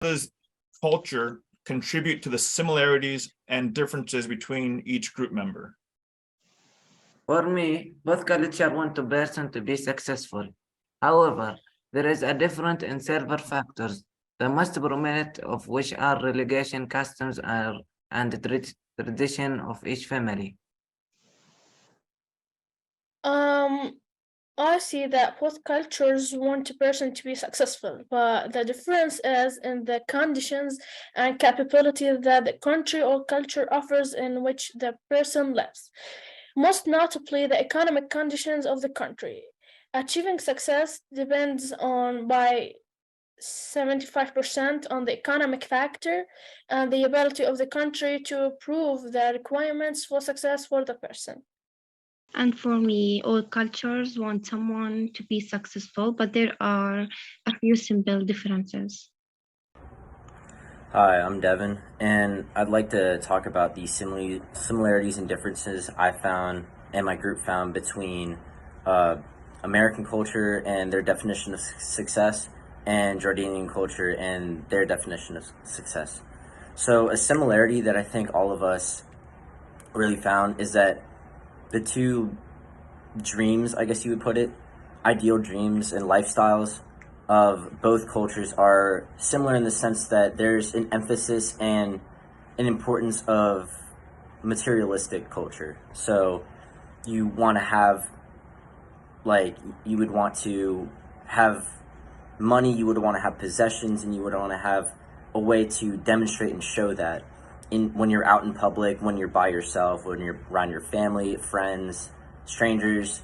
does culture contribute to the similarities and differences between each group member? For me, both cultures want a person to be successful. However, there is a difference in several factors, the most prominent of which are relegation customs and the tradition of each family. Um, I see that both cultures want a person to be successful, but the difference is in the conditions and capability that the country or culture offers in which the person lives. Most notably, the economic conditions of the country. Achieving success depends on by 75% on the economic factor and the ability of the country to prove the requirements for success for the person. And for me, all cultures want someone to be successful, but there are a few simple differences. Hi, I'm Devin, and I'd like to talk about the similarities and differences I found and my group found between American culture and their definition of success and Jordanian culture and their definition of success. So a similarity that I think all of us really found is that the two dreams, I guess you would put it, ideal dreams and lifestyles of both cultures are similar in the sense that there's an emphasis and an importance of materialistic culture. So you want to have, like, you would want to have money, you would want to have possessions, and you would want to have a way to demonstrate and show that when you're out in public, when you're by yourself, when you're around your family, friends, strangers.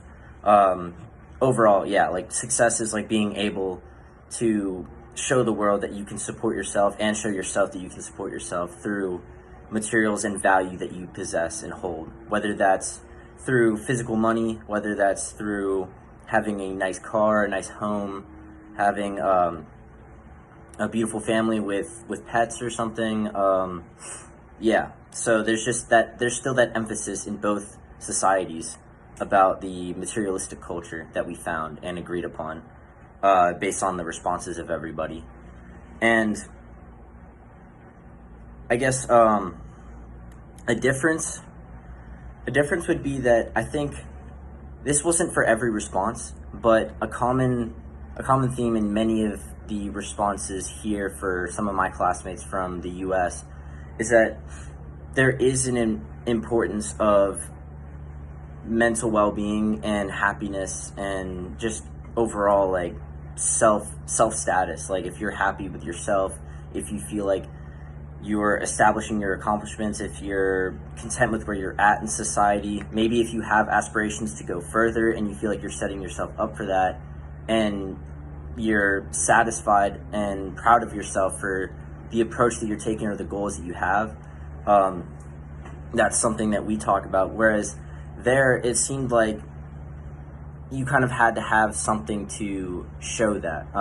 Overall, yeah, like success is like being able to show the world that you can support yourself and show yourself that you can support yourself through materials and value that you possess and hold, whether that's through physical money, whether that's through having a nice car, a nice home, having a beautiful family with pets or something. Yeah, so there's still that emphasis in both societies about the materialistic culture that we found and agreed upon based on the responses of everybody. And I guess a difference would be that I think this wasn't for every response, but a common theme in many of the responses here for some of my classmates from the US is that there is an importance of mental well-being and happiness and just overall like self status. Like if you're happy with yourself, if you feel like you're establishing your accomplishments, if you're content with where you're at in society, maybe if you have aspirations to go further and you feel like you're setting yourself up for that and you're satisfied and proud of yourself for the approach that you're taking or the goals that you have, that's something that we talk about. Whereas there, it seemed like you kind of had to have something to show that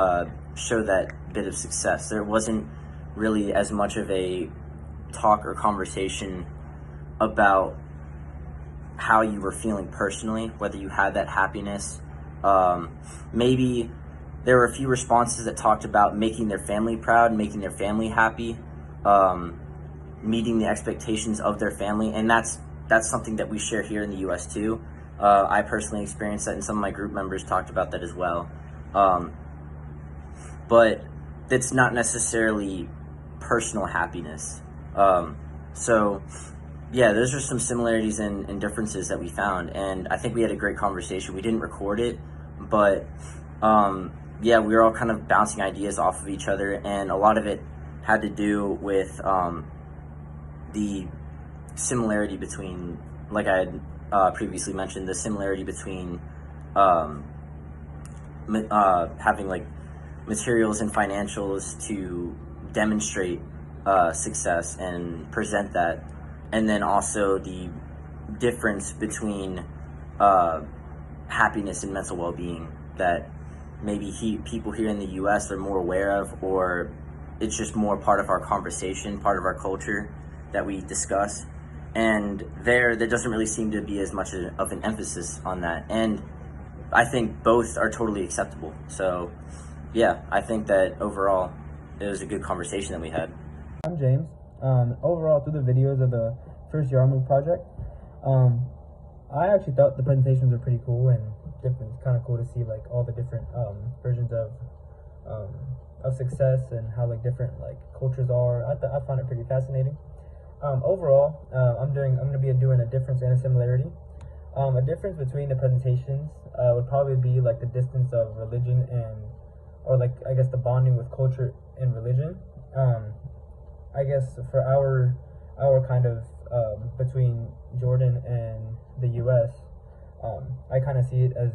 bit of success. There wasn't really as much of a talk or conversation about how you were feeling personally, whether you had that happiness. Maybe there were a few responses that talked about making their family proud, making their family happy, meeting the expectations of their family, and that's something that we share here in the U.S. too. I personally experienced that, and some of my group members talked about that as well. But it's not necessarily personal happiness. So yeah, those are some similarities and differences that we found, and I think we had a great conversation. We didn't record it, but yeah, we were all kind of bouncing ideas off of each other, and a lot of it had to do with the similarity between, like I had previously mentioned, the similarity between having like materials and financials to demonstrate success and present that, and then also the difference between happiness and mental well-being that maybe people here in the US are more aware of, or it's just more part of our conversation, part of our culture that we discuss. And there doesn't really seem to be as much of an emphasis on that. And I think both are totally acceptable. So yeah, I think that overall it was a good conversation that we had. I'm James. Overall, through the videos of the first Yarmouth project, I actually thought the presentations were pretty cool and different. It's kind of cool to see like all the different versions of success and how like different like cultures are. I found it pretty fascinating. Overall, I'm gonna be doing a difference and a similarity. A difference between the presentations would probably be like the distance of religion or like I guess the bonding with culture and religion. I guess for our kind of between Jordan and the U.S., I kind of see it as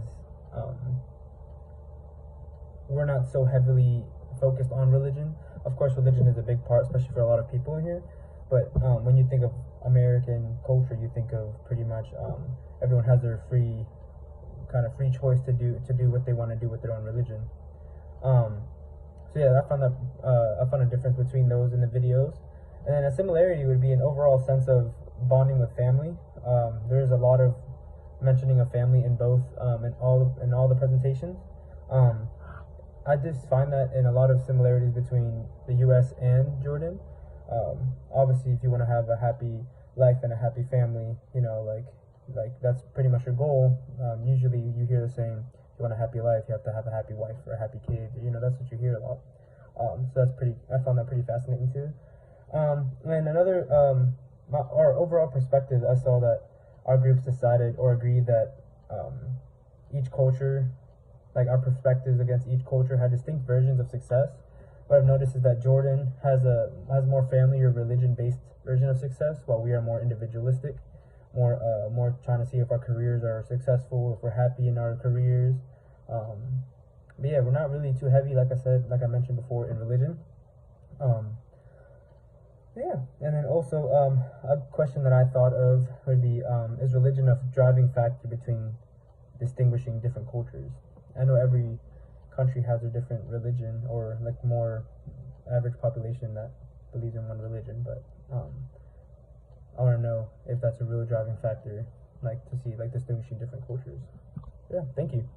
we're not so heavily focused on religion. Of course, religion is a big part, especially for a lot of people in here. But when you think of American culture, you think of pretty much everyone has their free choice to do what they want to do with their own religion. So yeah, I found a difference between those in the videos, and then a similarity would be an overall sense of bonding with family. There's a lot of mentioning of family in both in all the presentations. I just find that in a lot of similarities between the U.S. and Jordan. Obviously, if you want to have a happy life and a happy family, you know, like that's pretty much your goal. Usually, you hear the saying, "If you want a happy life, you have to have a happy wife or a happy kid." You know, that's what you hear a lot. So I found that pretty fascinating too. And another, our overall perspective, I saw that our groups decided or agreed that each culture, like our perspectives against each culture, had distinct versions of success. What I've noticed is that Jordan has more family or religion-based version of success, while we are more individualistic, more trying to see if our careers are successful, if we're happy in our careers. But yeah, we're not really too heavy, like I mentioned before, in religion. Yeah, and then also a question that I thought of would be, is religion a driving factor between distinguishing different cultures? I know every country has a different religion, or like more average population that believes in one religion, but I want to know if that's a real driving factor, like to see like distinguishing different cultures. Yeah, thank you.